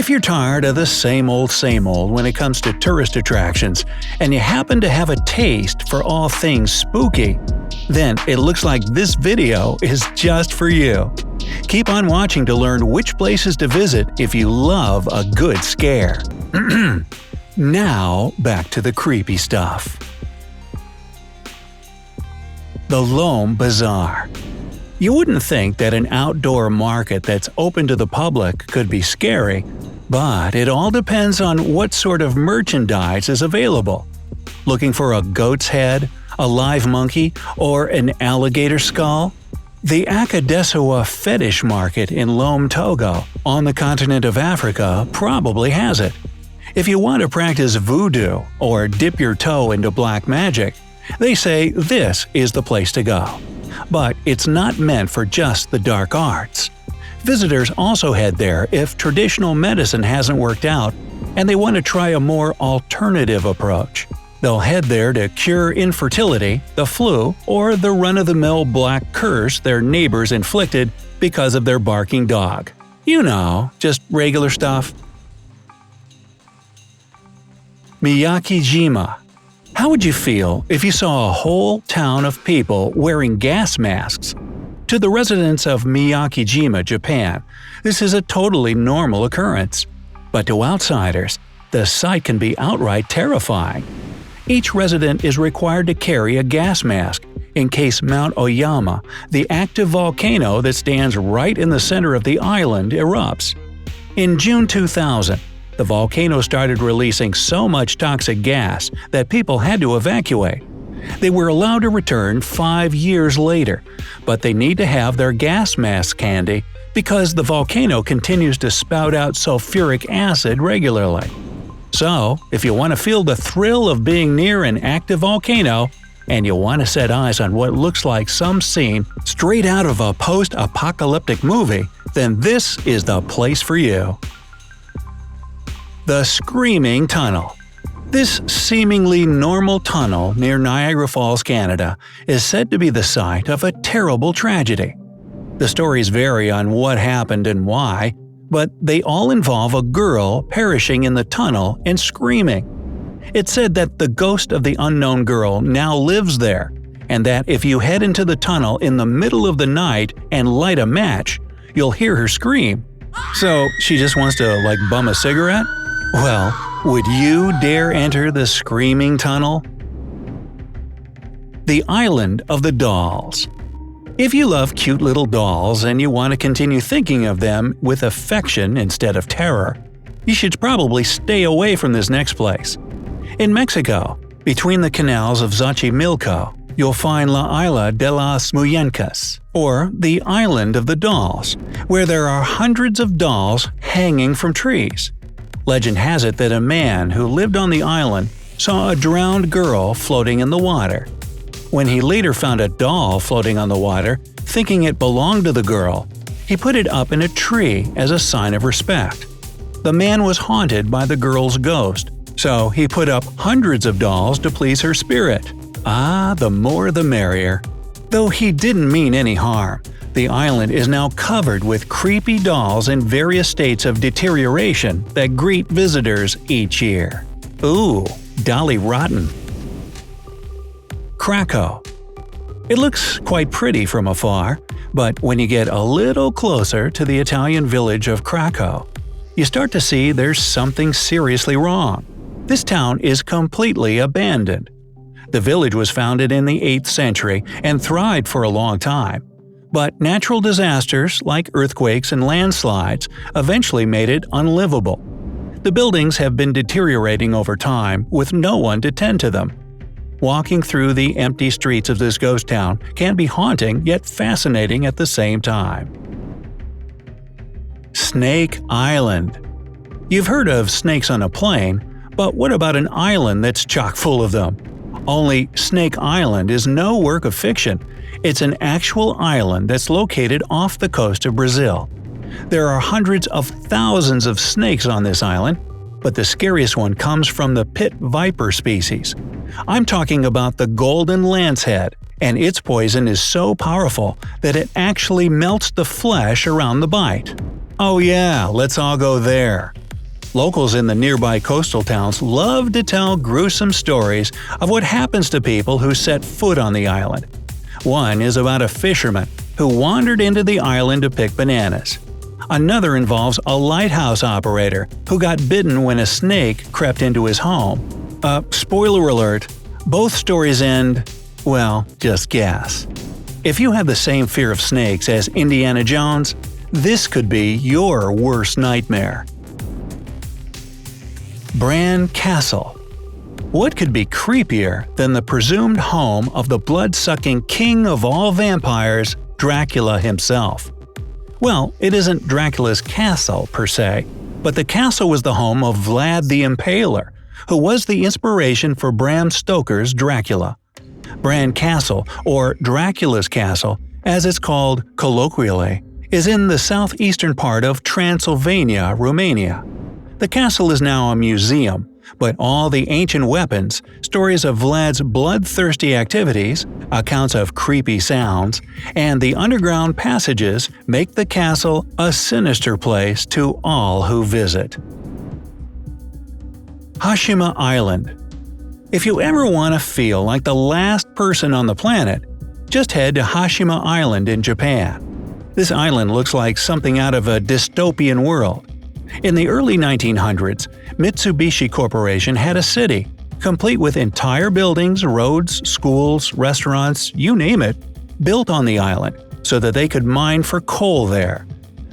If you're tired of the same old when it comes to tourist attractions, and you happen to have a taste for all things spooky, then it looks like this video is just for you. Keep on watching to learn which places to visit if you love a good scare. Now, back to the creepy stuff. The Loam Bazaar. You wouldn't think that an outdoor market that's open to the public could be scary, but it all depends on what sort of merchandise is available. Looking for a goat's head, a live monkey, or an alligator skull? The Akadesawa Fetish Market in Lome, Togo, on the continent of Africa, probably has it. If you want to practice voodoo or dip your toe into black magic, they say this is the place to go. But it's not meant for just the dark arts. Visitors also head there if traditional medicine hasn't worked out and they want to try a more alternative approach. They'll head there to cure infertility, the flu, or the run-of-the-mill black curse their neighbors inflicted because of their barking dog. You know, just regular stuff. Miyake-jima. How would you feel if you saw a whole town of people wearing gas masks? To the residents of Miyake-jima, Japan, this is a totally normal occurrence. But to outsiders, the sight can be outright terrifying. Each resident is required to carry a gas mask in case Mount Oyama, the active volcano that stands right in the center of the island, erupts. In June 2000, the volcano started releasing so much toxic gas that people had to evacuate. They were allowed to return 5 years later, but they need to have their gas masks handy because the volcano continues to spout out sulfuric acid regularly. So, if you want to feel the thrill of being near an active volcano, and you want to set eyes on what looks like some scene straight out of a post-apocalyptic movie, then this is the place for you. The Screaming Tunnel. This seemingly normal tunnel near Niagara Falls, Canada, is said to be the site of a terrible tragedy. The stories vary on what happened and why, but they all involve a girl perishing in the tunnel and screaming. It's said that the ghost of the unknown girl now lives there, and that if you head into the tunnel in the middle of the night and light a match, you'll hear her scream. So she just wants to, bum a cigarette? Well, would you dare enter the Screaming Tunnel? The Island of the Dolls. If you love cute little dolls and you want to continue thinking of them with affection instead of terror, you should probably stay away from this next place. In Mexico, between the canals of Xochimilco, you'll find La Isla de las Muñecas, or the Island of the Dolls, where there are hundreds of dolls hanging from trees. Legend has it that a man who lived on the island saw a drowned girl floating in the water. When he later found a doll floating on the water, thinking it belonged to the girl, he put it up in a tree as a sign of respect. The man was haunted by the girl's ghost, so he put up hundreds of dolls to please her spirit. Ah, the more the merrier. Though he didn't mean any harm, the island is now covered with creepy dolls in various states of deterioration that greet visitors each year. Ooh, dolly rotten. Krakow. It looks quite pretty from afar, but when you get a little closer to the Italian village of Krakow, you start to see there's something seriously wrong. This town is completely abandoned. The village was founded in the 8th century and thrived for a long time. But natural disasters like earthquakes and landslides eventually made it unlivable. The buildings have been deteriorating over time with no one to tend to them. Walking through the empty streets of this ghost town can be haunting yet fascinating at the same time. Snake Island. You've heard of snakes on a plane, but what about an island that's chock full of them? Only Snake Island is no work of fiction. It's an actual island that's located off the coast of Brazil. There are hundreds of thousands of snakes on this island, but the scariest one comes from the pit viper species. I'm talking about the golden lancehead, and its poison is so powerful that it actually melts the flesh around the bite. Oh yeah, let's all go there. Locals in the nearby coastal towns love to tell gruesome stories of what happens to people who set foot on the island. One is about a fisherman who wandered into the island to pick bananas. Another involves a lighthouse operator who got bitten when a snake crept into his home. Spoiler alert, both stories end, well, just guess. If you have the same fear of snakes as Indiana Jones, this could be your worst nightmare. Bran Castle. What could be creepier than the presumed home of the blood-sucking king of all vampires, Dracula himself? Well, it isn't Dracula's castle per se, but the castle was the home of Vlad the Impaler, who was the inspiration for Bram Stoker's Dracula. Bran Castle, or Dracula's Castle, as it's called colloquially, is in the southeastern part of Transylvania, Romania. The castle is now a museum, but all the ancient weapons, stories of Vlad's bloodthirsty activities, accounts of creepy sounds, and the underground passages make the castle a sinister place to all who visit. Hashima Island. If you ever want to feel like the last person on the planet, just head to Hashima Island in Japan. This island looks like something out of a dystopian world. In the early 1900s, Mitsubishi Corporation had a city, complete with entire buildings, roads, schools, restaurants, you name it, built on the island so that they could mine for coal there.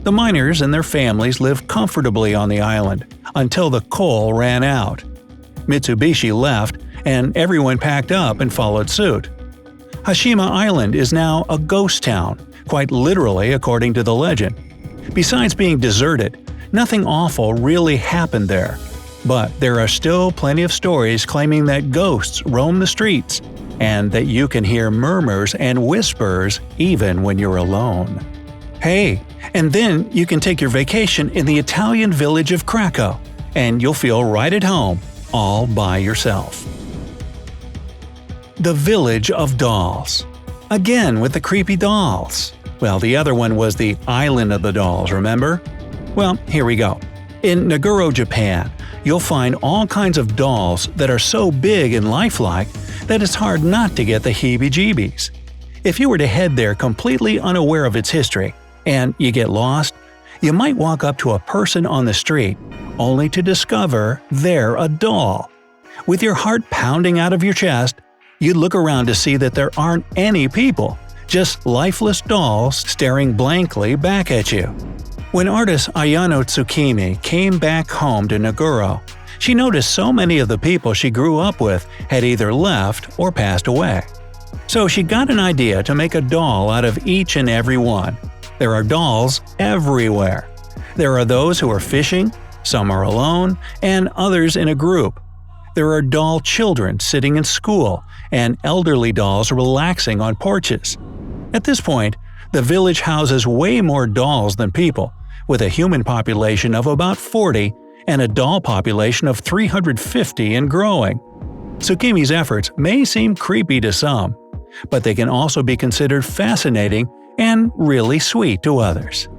The miners and their families lived comfortably on the island until the coal ran out. Mitsubishi left, and everyone packed up and followed suit. Hashima Island is now a ghost town, quite literally according to the legend. Besides being deserted, nothing awful really happened there. But there are still plenty of stories claiming that ghosts roam the streets, and that you can hear murmurs and whispers even when you're alone. Hey, and then you can take your vacation in the Italian village of Krakow, and you'll feel right at home, all by yourself. The Village of Dolls. Again with the creepy dolls. Well, the other one was the Island of the Dolls, remember? Well, here we go. In Naguro, Japan, you'll find all kinds of dolls that are so big and lifelike that it's hard not to get the heebie-jeebies. If you were to head there completely unaware of its history, and you get lost, you might walk up to a person on the street only to discover they're a doll. With your heart pounding out of your chest, you'd look around to see that there aren't any people, just lifeless dolls staring blankly back at you. When artist Ayano Tsukimi came back home to Naguro, she noticed so many of the people she grew up with had either left or passed away. So she got an idea to make a doll out of each and every one. There are dolls everywhere. There are those who are fishing, some are alone, and others in a group. There are doll children sitting in school, and elderly dolls relaxing on porches. At this point, the village houses way more dolls than people, with a human population of about 40 and a doll population of 350 and growing. Tsukimi's efforts may seem creepy to some, but they can also be considered fascinating and really sweet to others.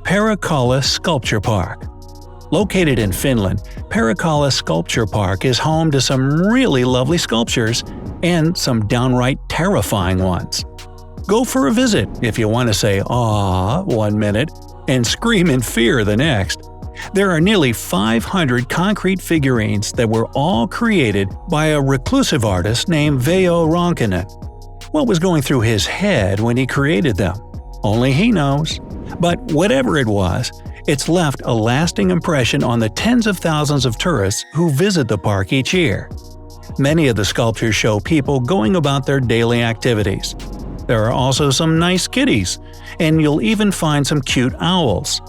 Peracallus Sculpture Park. Located in Finland, Peracallus Sculpture Park is home to some really lovely sculptures and some downright terrifying ones. Go for a visit if you want to say "aww" one minute and scream in fear the next. There are nearly 500 concrete figurines that were all created by a reclusive artist named Veijo Ronkainen. What was going through his head when he created them? Only he knows. But whatever it was, it's left a lasting impression on the tens of thousands of tourists who visit the park each year. Many of the sculptures show people going about their daily activities. There are also some nice kitties, and you'll even find some cute owls.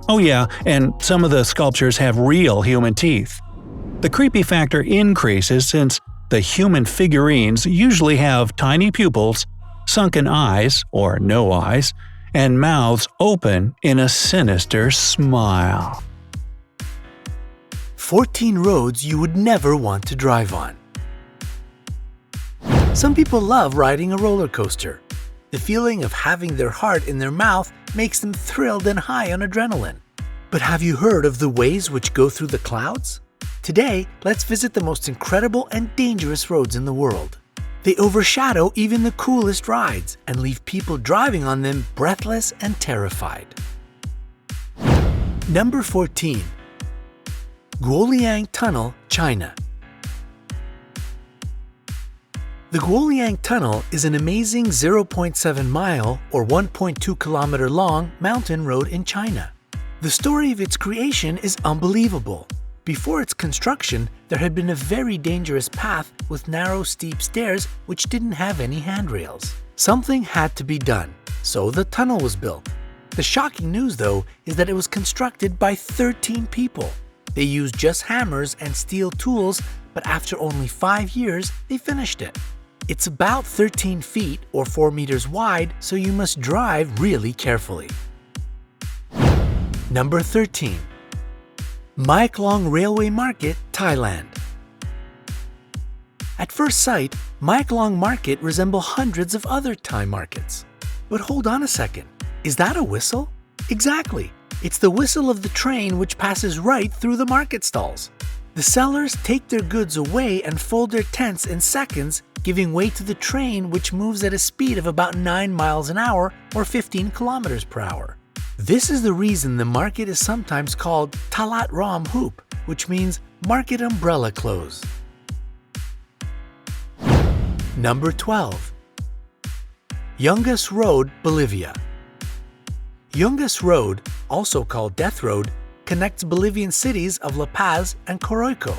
Oh yeah, and some of the sculptures have real human teeth. The creepy factor increases since the human figurines usually have tiny pupils, sunken eyes or no eyes, and mouths open in a sinister smile. 14 roads you would never want to drive on. Some people love riding a roller coaster. The feeling of having their heart in their mouth makes them thrilled and high on adrenaline. But have you heard of the ways which go through the clouds? Today, let's visit the most incredible and dangerous roads in the world. They overshadow even the coolest rides and leave people driving on them breathless and terrified. Number 14. Guoliang Tunnel, China. The Guoliang Tunnel is an amazing 0.7 mile or 1.2 kilometer long mountain road in China. The story of its creation is unbelievable. Before its construction, there had been a very dangerous path with narrow, steep stairs which didn't have any handrails. Something had to be done, so the tunnel was built. The shocking news, though, is that it was constructed by 13 people. They used just hammers and steel tools, but after only 5 years, they finished it. It's about 13 feet or 4 meters wide, so you must drive really carefully. Number 13. Myaklong Railway Market, Thailand. At first sight, Myaklong Market resemble hundreds of other Thai markets. But hold on a second, is that a whistle? Exactly, it's the whistle of the train which passes right through the market stalls. The sellers take their goods away and fold their tents in seconds, giving way to the train which moves at a speed of about 9 miles an hour or 15 kilometers per hour. This is the reason the market is sometimes called Talat Ram Hoop, which means market umbrella close. Number 12. Yungas Road, Bolivia. Yungas Road, also called Death Road, connects Bolivian cities of La Paz and Coroico.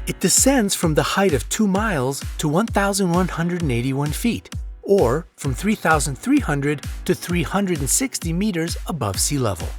It descends from the height of 2 miles to 1,181 feet, or from 3,300 to 360 meters above sea level.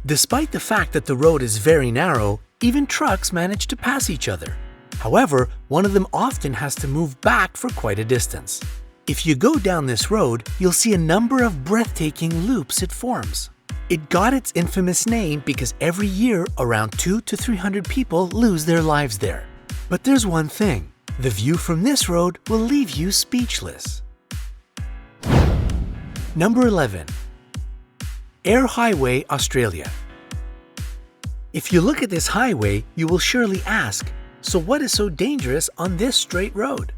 Despite the fact that the road is very narrow, even trucks manage to pass each other. However, one of them often has to move back for quite a distance. If you go down this road, you'll see a number of breathtaking loops it forms. It got its infamous name because every year around 200 to 300 people lose their lives there. But there's one thing, the view from this road will leave you speechless. Number 11. Air Highway, Australia. If you look at this highway, you will surely ask, so what is so dangerous on this straight road?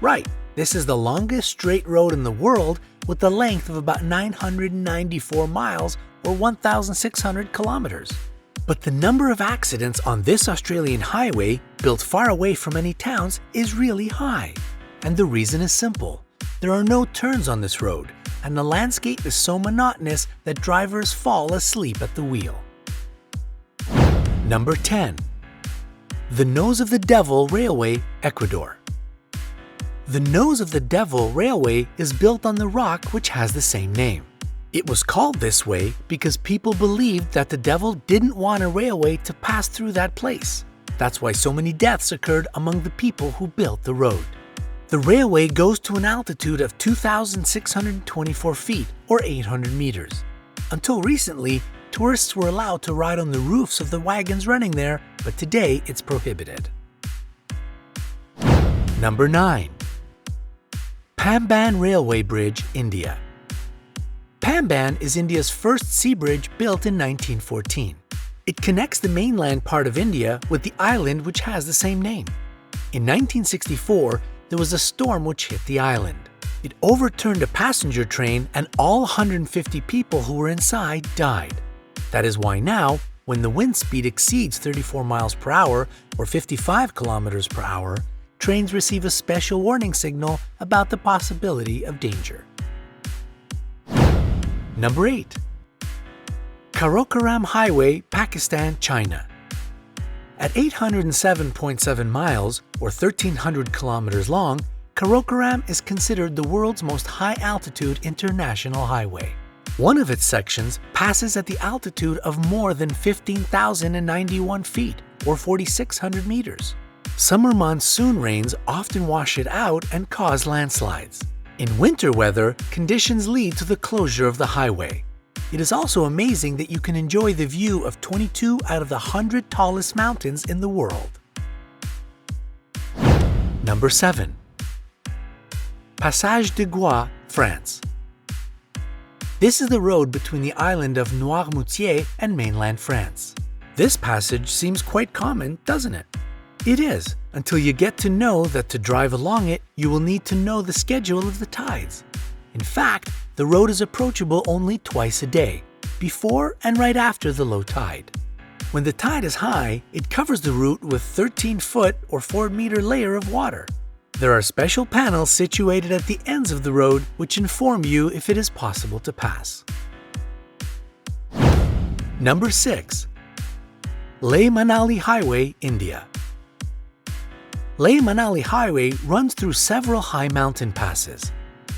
Right, this is the longest straight road in the world with a length of about 994 miles or 1,600 kilometers. But the number of accidents on this Australian highway, built far away from any towns, is really high. And the reason is simple. There are no turns on this road, and the landscape is so monotonous that drivers fall asleep at the wheel. Number 10. The Nose of the Devil Railway, Ecuador. The Nose of the Devil Railway is built on the rock which has the same name. It was called this way because people believed that the devil didn't want a railway to pass through that place. That's why so many deaths occurred among the people who built the road. The railway goes to an altitude of 2,624 feet or 800 meters. Until recently, tourists were allowed to ride on the roofs of the wagons running there, but today it's prohibited. Number 9. Pamban Railway Bridge, India. Pamban is India's first sea bridge built in 1914. It connects the mainland part of India with the island which has the same name. In 1964, there was a storm which hit the island. It overturned a passenger train and all 150 people who were inside died. That is why now, when the wind speed exceeds 34 miles per hour or 55 kilometers per hour, trains receive a special warning signal about the possibility of danger. Number 8. Karakoram Highway, Pakistan, China. At 807.7 miles or 1,300 kilometers long, Karakoram is considered the world's most high-altitude international highway. One of its sections passes at the altitude of more than 15,091 feet or 4,600 meters. Summer monsoon rains often wash it out and cause landslides. In winter weather, conditions lead to the closure of the highway. It is also amazing that you can enjoy the view of 22 out of the 100 tallest mountains in the world. Number 7. Passage de Gau, France. This is the road between the island of Noirmoutier and mainland France. This passage seems quite common, doesn't it? It is, until you get to know that to drive along it, you will need to know the schedule of the tides. In fact, the road is approachable only twice a day, before and right after the low tide. When the tide is high, it covers the route with 13-foot or 4-meter layer of water. There are special panels situated at the ends of the road which inform you if it is possible to pass. Number 6. Leh-Manali Highway, India. Leh-Manali Highway runs through several high mountain passes.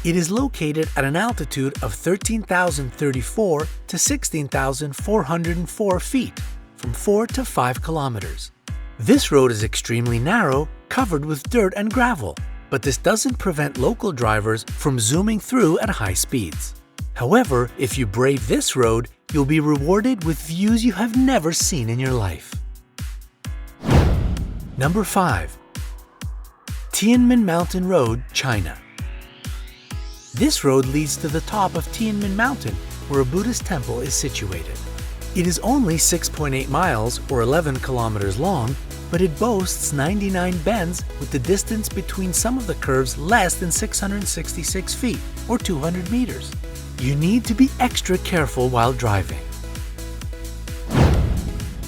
It is located at an altitude of 13,034 to 16,404 feet, from 4 to 5 kilometers. This road is extremely narrow, covered with dirt and gravel, but this doesn't prevent local drivers from zooming through at high speeds. However, if you brave this road, you'll be rewarded with views you have never seen in your life. Number 5. Tianmen Mountain Road, China. This road leads to the top of Tianmen Mountain, where a Buddhist temple is situated. It is only 6.8 miles or 11 kilometers long, but it boasts 99 bends with the distance between some of the curves less than 666 feet or 200 meters. You need to be extra careful while driving.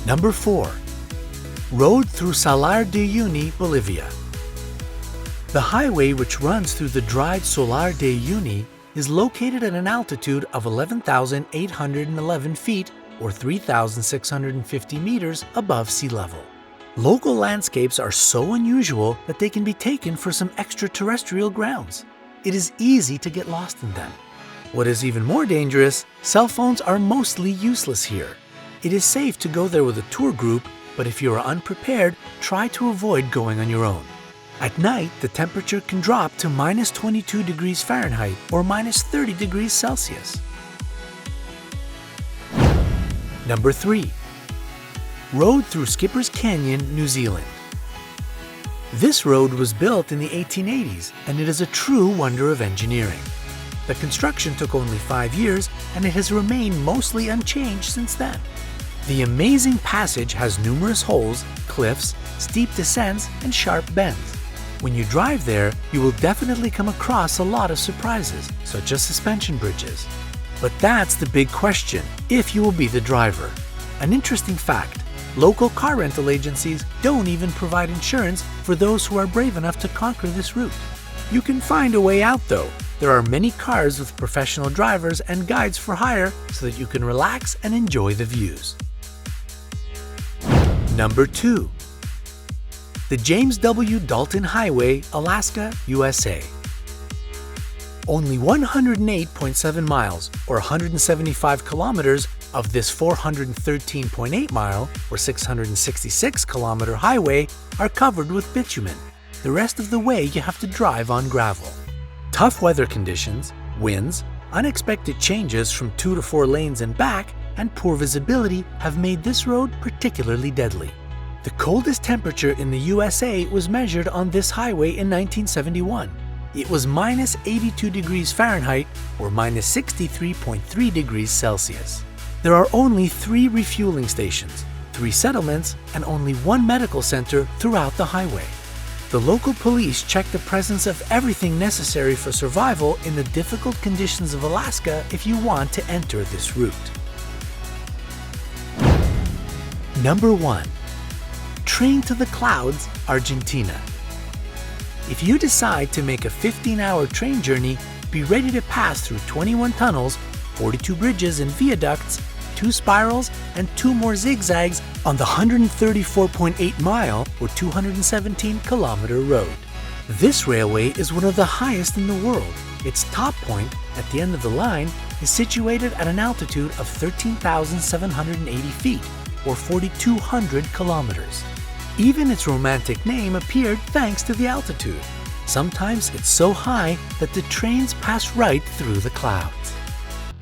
Number 4. Road through Salar de Uni Bolivia. The highway which runs through the dried Salar de Uni is located at an altitude of 11,811 feet or 3,650 meters above sea level. Local landscapes are so unusual that they can be taken for some extraterrestrial grounds. It is easy to get lost in them. What is even more dangerous, cell phones are mostly useless here. It is safe to go there with a tour group, but if you are unprepared, try to avoid going on your own. At night, the temperature can drop to minus 22 degrees Fahrenheit or minus 30 degrees Celsius. Number 3. Road through Skipper's Canyon, New Zealand. This road was built in the 1880s and it is a true wonder of engineering. The construction took only 5 years and it has remained mostly unchanged since then. The amazing passage has numerous holes, cliffs, steep descents, and sharp bends. When you drive there, you will definitely come across a lot of surprises, such as suspension bridges. But that's the big question, if you will be the driver. An interesting fact, local car rental agencies don't even provide insurance for those who are brave enough to conquer this route. You can find a way out though. There are many cars with professional drivers and guides for hire so that you can relax and enjoy the views. Number 2. The James W. Dalton Highway, Alaska, USA. Only 108.7 miles or 175 kilometers of this 413.8 mile or 666 kilometer highway are covered with bitumen. The rest of the way you have to drive on gravel. Tough weather conditions, winds, unexpected changes from 2 to 4 lanes and back, and poor visibility have made this road particularly deadly. The coldest temperature in the USA was measured on this highway in 1971. It was minus 82 degrees Fahrenheit or minus 63.3 degrees Celsius. There are only 3 refueling stations, 3 settlements, and only 1 medical center throughout the highway. The local police check the presence of everything necessary for survival in the difficult conditions of Alaska if you want to enter this route. Number 1. Train to the Clouds, Argentina. If you decide to make a 15-hour train journey, be ready to pass through 21 tunnels, 42 bridges and viaducts, 2 spirals, and 2 more zigzags on the 134.8 mile or 217 kilometer road. This railway is one of the highest in the world. Its top point, at the end of the line, is situated at an altitude of 13,780 feet or 4,200 kilometers. Even its romantic name appeared thanks to the altitude. Sometimes it's so high that the trains pass right through the clouds.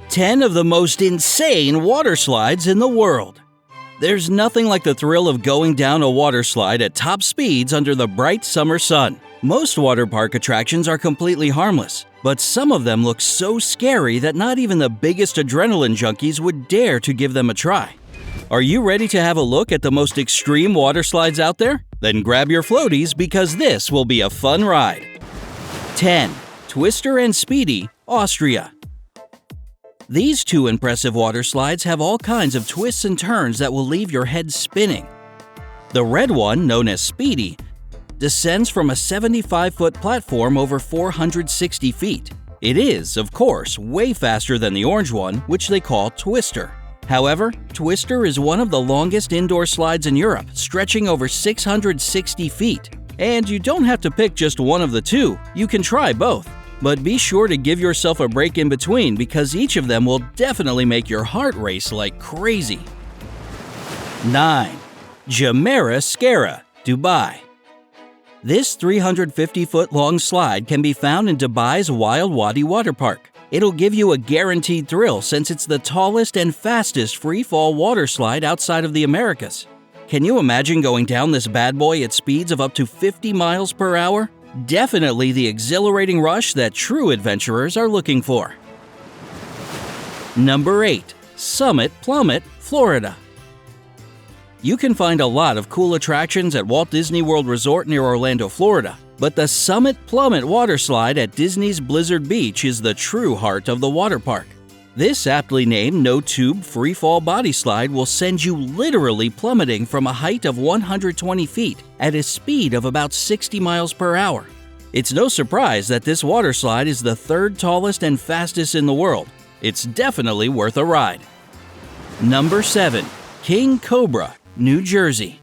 10 of the most insane water slides in the world. There's nothing like the thrill of going down a water slide at top speeds under the bright summer sun. Most water park attractions are completely harmless, but some of them look so scary that not even the biggest adrenaline junkies would dare to give them a try. Are you ready to have a look at the most extreme water slides out there? Then grab your floaties because this will be a fun ride. 10. Twister and Speedy, Austria. These two impressive water slides have all kinds of twists and turns that will leave your head spinning. The red one, known as Speedy, descends from a 75-foot platform over 460 feet. It is, of course, way faster than the orange one, which they call Twister. However, Twister is one of the longest indoor slides in Europe, stretching over 660 feet. And you don't have to pick just one of the two, you can try both. But be sure to give yourself a break in between because each of them will definitely make your heart race like crazy. 9. Jumeirah Scarah, Dubai. This 350-foot-long slide can be found in Dubai's Wild Wadi Water Park. It'll give you a guaranteed thrill since it's the tallest and fastest free-fall water slide outside of the Americas. Can you imagine going down this bad boy at speeds of up to 50 miles per hour? Definitely the exhilarating rush that true adventurers are looking for. Number 8. Summit Plummet, Florida. You can find a lot of cool attractions at Walt Disney World Resort near Orlando, Florida. But the Summit Plummet water slide at Disney's Blizzard Beach is the true heart of the water park. This aptly named no-tube free-fall body slide will send you literally plummeting from a height of 120 feet at a speed of about 60 miles per hour. It's no surprise that this water slide is the third tallest and fastest in the world. It's definitely worth a ride. Number 7. King Cobra, New Jersey.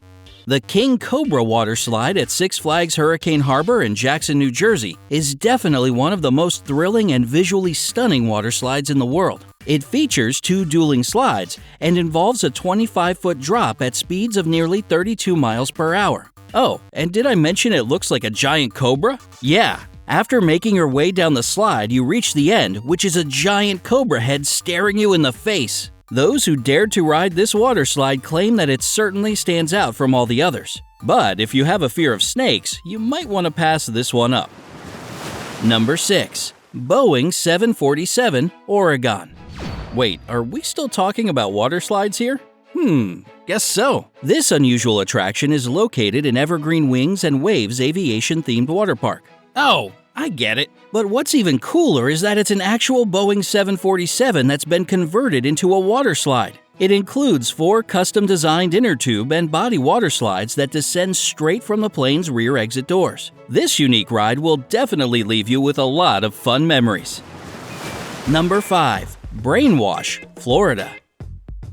The King Cobra water slide at Six Flags Hurricane Harbor in Jackson, New Jersey is definitely one of the most thrilling and visually stunning water slides in the world. It features two dueling slides and involves a 25-foot drop at speeds of nearly 32 miles per hour. Oh, and did I mention it looks like a giant cobra? Yeah. After making your way down the slide, you reach the end, which is a giant cobra head staring you in the face. Those who dared to ride this water slide claim that it certainly stands out from all the others. But if you have a fear of snakes, you might want to pass this one up. Number 6. Boeing 747, Oregon. Wait, are we still talking about water slides here? Guess so. This unusual attraction is located in Evergreen Wings and Waves aviation-themed water park. Oh, I get it. But what's even cooler is that it's an actual Boeing 747 that's been converted into a water slide. It includes 4 custom-designed inner tube and body water slides that descend straight from the plane's rear exit doors. This unique ride will definitely leave you with a lot of fun memories. Number 5. Brainwash, Florida.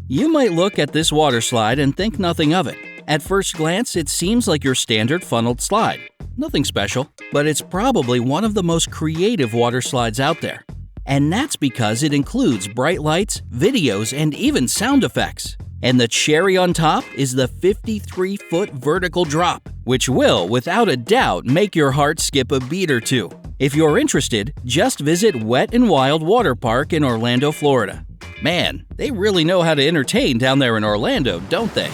You might look at this water slide and think nothing of it. At first glance, it seems like your standard funneled slide. Nothing special, but it's probably one of the most creative water slides out there. And that's because it includes bright lights, videos, and even sound effects. And the cherry on top is the 53-foot vertical drop, which will, without a doubt, make your heart skip a beat or two. If you're interested, just visit Wet n Wild Water Park in Orlando, Florida. Man, they really know how to entertain down there in Orlando, don't they?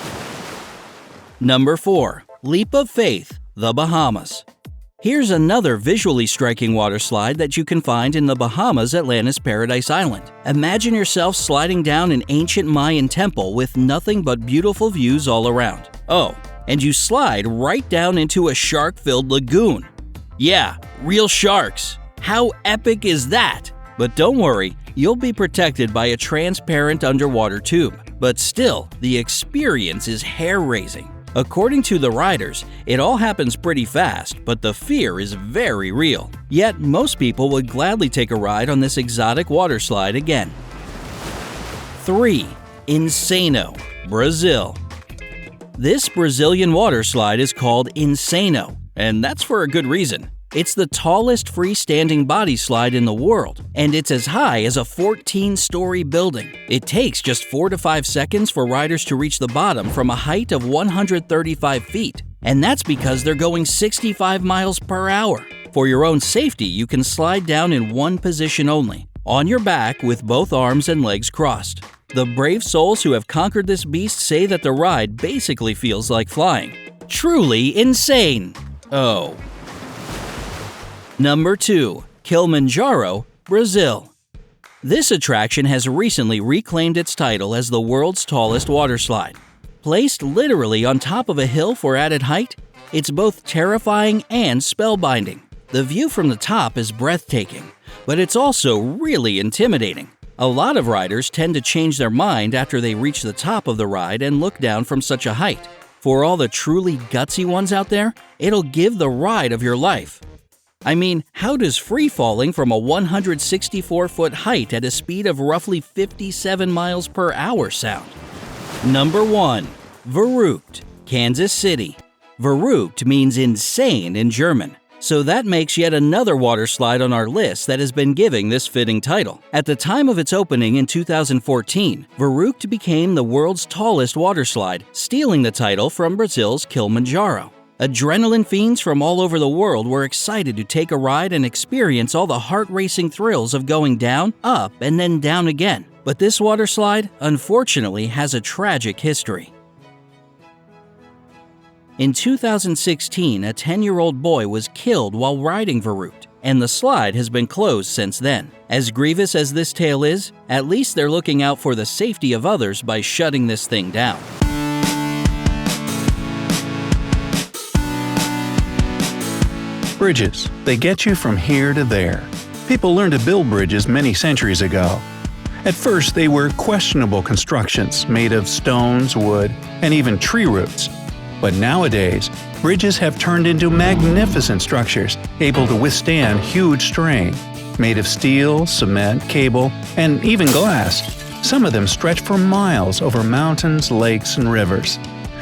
Number 4. Leap of Faith, the Bahamas. Here's another visually striking water slide that you can find in the Bahamas' Atlantis Paradise Island. Imagine yourself sliding down an ancient Mayan temple with nothing but beautiful views all around. Oh, and you slide right down into a shark-filled lagoon. Yeah, real sharks. How epic is that? But don't worry, you'll be protected by a transparent underwater tube. But still, the experience is hair-raising. According to the riders, it all happens pretty fast, but the fear is very real. Yet, most people would gladly take a ride on this exotic water slide again. 3. Insano, Brazil. This Brazilian water slide is called Insano, and that's for a good reason. It's the tallest freestanding body slide in the world, and it's as high as a 14-story building. It takes just 4 to 5 seconds for riders to reach the bottom from a height of 135 feet, and that's because they're going 65 miles per hour. For your own safety, you can slide down in one position only, on your back with both arms and legs crossed. The brave souls who have conquered this beast say that the ride basically feels like flying. Truly insane! Oh. Number 2. Kilimanjaro, Brazil. This attraction has recently reclaimed its title as the world's tallest waterslide. Placed literally on top of a hill for added height, it's both terrifying and spellbinding. The view from the top is breathtaking, but it's also really intimidating. A lot of riders tend to change their mind after they reach the top of the ride and look down from such a height. For all the truly gutsy ones out there, it'll give the ride of your life. I mean, how does free-falling from a 164-foot height at a speed of roughly 57 miles per hour sound? Number 1. Verruckt, Kansas City. Verruckt means insane in German, so that makes yet another waterslide on our list that has been given this fitting title. At the time of its opening in 2014, Verruckt became the world's tallest waterslide, stealing the title from Brazil's Kilimanjaro. Adrenaline fiends from all over the world were excited to take a ride and experience all the heart-racing thrills of going down, up, and then down again. But this waterslide, unfortunately, has a tragic history. In 2016, a 10-year-old boy was killed while riding Verruckt, and the slide has been closed since then. As grievous as this tale is, at least they're looking out for the safety of others by shutting this thing down. Bridges. They get you from here to there. People learned to build bridges many centuries ago. At first, they were questionable constructions made of stones, wood, and even tree roots. But nowadays, bridges have turned into magnificent structures able to withstand huge strain. Made of steel, cement, cable, and even glass, some of them stretch for miles over mountains, lakes, and rivers.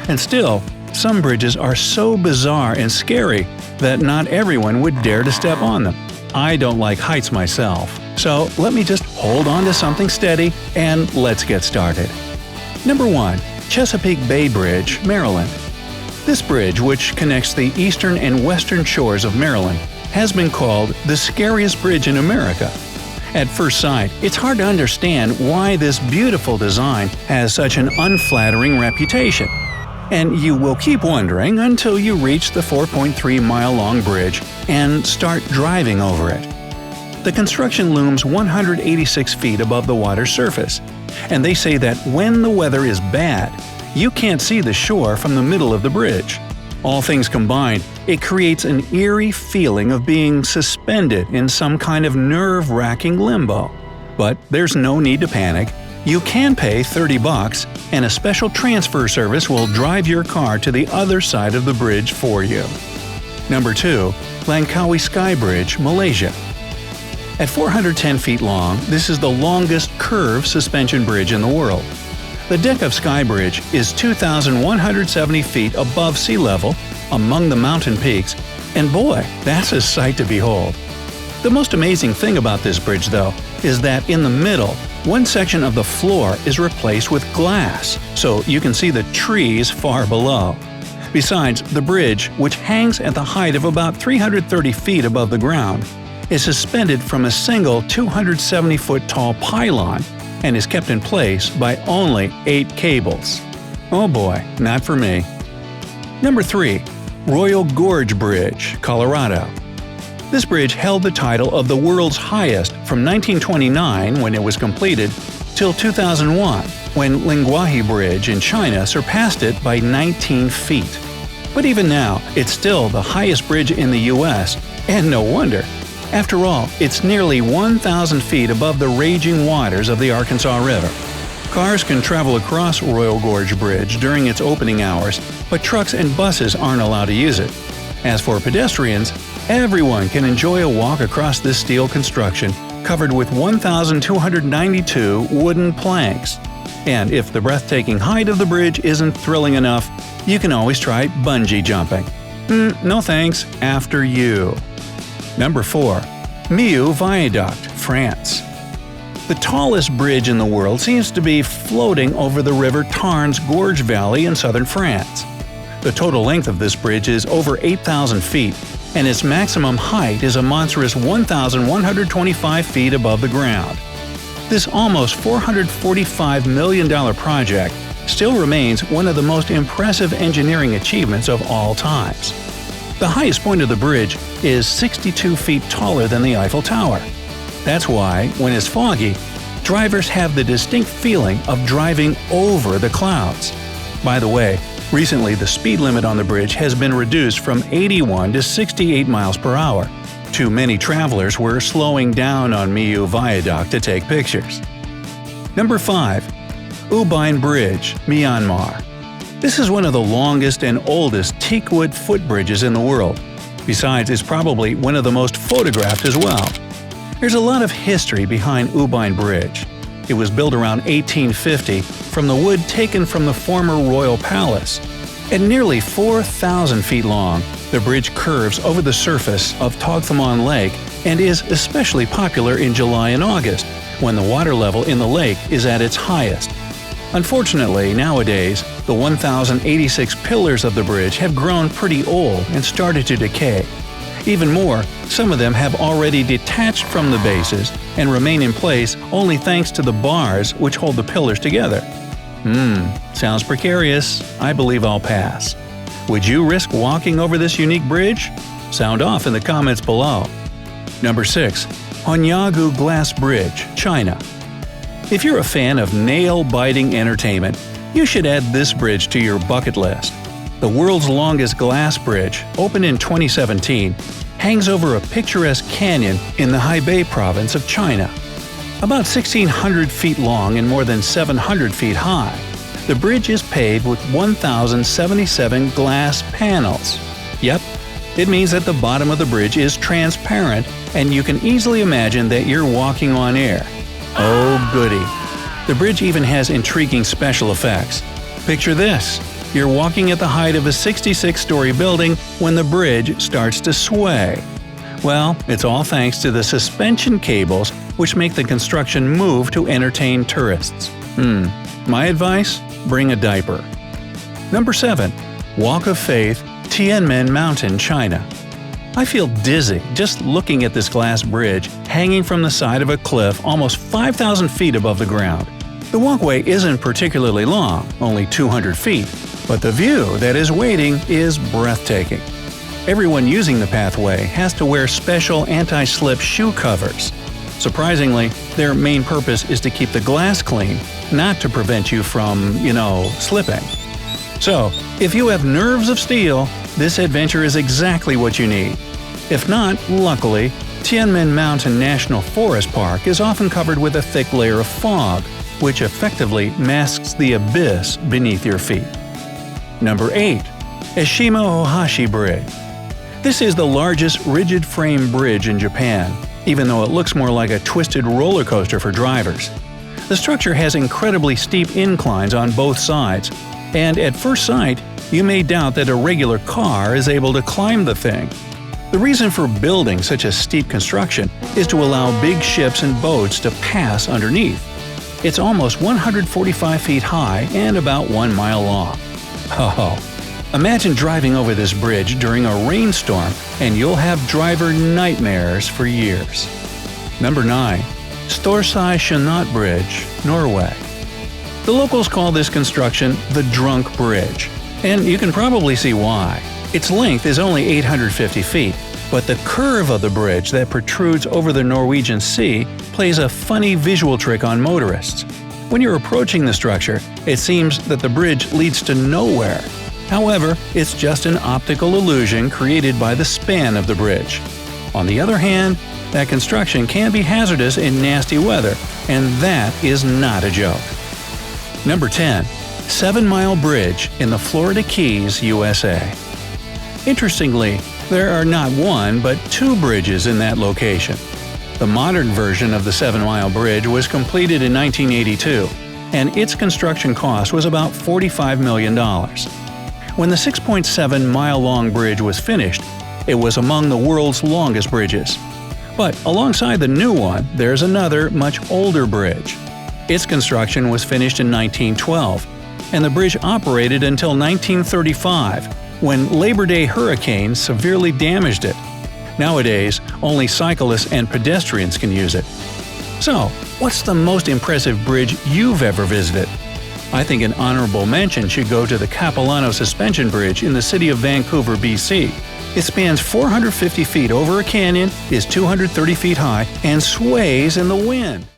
And still, some bridges are so bizarre and scary that not everyone would dare to step on them. I don't like heights myself, so let me just hold on to something steady and let's get started. Number 1. Chesapeake Bay Bridge, Maryland. This bridge, which connects the eastern and western shores of Maryland, has been called the scariest bridge in America. At first sight, it's hard to understand why this beautiful design has such an unflattering reputation. And you will keep wondering until you reach the 4.3-mile-long bridge and start driving over it. The construction looms 186 feet above the water's surface, and they say that when the weather is bad, you can't see the shore from the middle of the bridge. All things combined, it creates an eerie feeling of being suspended in some kind of nerve-wracking limbo. But there's no need to panic. You can pay $30 and a special transfer service will drive your car to the other side of the bridge for you. Number 2. Langkawi Sky Bridge, Malaysia. At 410 feet long, this is the longest curved suspension bridge in the world. The deck of Sky Bridge is 2,170 feet above sea level, among the mountain peaks, and boy, that's a sight to behold. The most amazing thing about this bridge, though, is that in the middle, one section of the floor is replaced with glass, so you can see the trees far below. Besides, the bridge, which hangs at the height of about 330 feet above the ground, is suspended from a single 270-foot-tall pylon and is kept in place by only 8 cables. Oh boy, not for me. Number 3. Royal Gorge Bridge, Colorado. This bridge held the title of the world's highest from 1929, when it was completed, till 2001, when Langkawi Bridge in China surpassed it by 19 feet. But even now, it's still the highest bridge in the U.S., and no wonder. After all, it's nearly 1,000 feet above the raging waters of the Arkansas River. Cars can travel across Royal Gorge Bridge during its opening hours, but trucks and buses aren't allowed to use it. As for pedestrians, everyone can enjoy a walk across this steel construction covered with 1,292 wooden planks. And if the breathtaking height of the bridge isn't thrilling enough, you can always try bungee jumping. No thanks, after you. Number 4. MIU Viaduct France. The tallest bridge in the world seems to be floating over the river Tarn's Gorge Valley in southern France. The total length of this bridge is over 8,000 feet, and its maximum height is a monstrous 1,125 feet above the ground. This almost $445 million project still remains one of the most impressive engineering achievements of all times. The highest point of the bridge is 62 feet taller than the Eiffel Tower. That's why, when it's foggy, drivers have the distinct feeling of driving over the clouds. By the way, recently the speed limit on the bridge has been reduced from 81 to 68 miles per hour. Too many travelers were slowing down on MIU Viaduct to take pictures. Number 5. Ubin Bridge, Myanmar. This is one of the longest and oldest teakwood footbridges in the world. Besides, it's probably one of the most photographed as well. There's a lot of history behind Ubin Bridge. It was built around 1850 from the wood taken from the former royal palace. At nearly 4,000 feet long, the bridge curves over the surface of Togthamon Lake and is especially popular in July and August, when the water level in the lake is at its highest. Unfortunately, nowadays, the 1,086 pillars of the bridge have grown pretty old and started to decay. Even more, some of them have already detached from the bases and remain in place only thanks to the bars which hold the pillars together. Sounds precarious. I believe I'll pass. Would you risk walking over this unique bridge? Sound off in the comments below. Number 6. Onyagu Glass Bridge, China. If you're a fan of nail-biting entertainment, you should add this bridge to your bucket list. The world's longest glass bridge, opened in 2017, hangs over a picturesque canyon in the Hebei province of China. About 1,600 feet long and more than 700 feet high, the bridge is paved with 1,077 glass panels. Yep, it means that the bottom of the bridge is transparent and you can easily imagine that you're walking on air. Oh goody! The bridge even has intriguing special effects. Picture this. You're walking at the height of a 66-story building when the bridge starts to sway. Well, it's all thanks to the suspension cables which make the construction move to entertain tourists. My advice? Bring a diaper. Number 7. Walk of Faith, Tianmen Mountain, China. I feel dizzy just looking at this glass bridge hanging from the side of a cliff almost 5,000 feet above the ground. The walkway isn't particularly long, only 200 feet, but the view that is waiting is breathtaking. Everyone using the pathway has to wear special anti-slip shoe covers. Surprisingly, their main purpose is to keep the glass clean, not to prevent you from, slipping. So, if you have nerves of steel, this adventure is exactly what you need. If not, luckily, Tianmen Mountain National Forest Park is often covered with a thick layer of fog, which effectively masks the abyss beneath your feet. Number 8. Eshima Ohashi Bridge. This is the largest rigid-frame bridge in Japan, even though it looks more like a twisted roller coaster for drivers. The structure has incredibly steep inclines on both sides, and at first sight, you may doubt that a regular car is able to climb the thing. The reason for building such a steep construction is to allow big ships and boats to pass underneath. It's almost 145 feet high and about 1 mile long. Oh, imagine driving over this bridge during a rainstorm and you'll have driver nightmares for years. Number 9. Storskogchanat Bridge, Norway. The locals call this construction the Drunk Bridge, and you can probably see why. Its length is only 850 feet, but the curve of the bridge that protrudes over the Norwegian Sea plays a funny visual trick on motorists. When you're approaching the structure, it seems that the bridge leads to nowhere. However, it's just an optical illusion created by the span of the bridge. On the other hand, that construction can be hazardous in nasty weather, and that is not a joke. Number 10. 7 Mile Bridge in the Florida Keys, USA. Interestingly, there are not one but 2 bridges in that location. The modern version of the 7 Mile Bridge was completed in 1982, and its construction cost was about $45 million. When the 6.7-mile-long bridge was finished, it was among the world's longest bridges. But alongside the new one, there's another, much older bridge. Its construction was finished in 1912, and the bridge operated until 1935, when Labor Day hurricane severely damaged it. Nowadays, only cyclists and pedestrians can use it. So, what's the most impressive bridge you've ever visited? I think an honorable mention should go to the Capilano Suspension Bridge in the city of Vancouver, BC. It spans 450 feet over a canyon, is 230 feet high, and sways in the wind.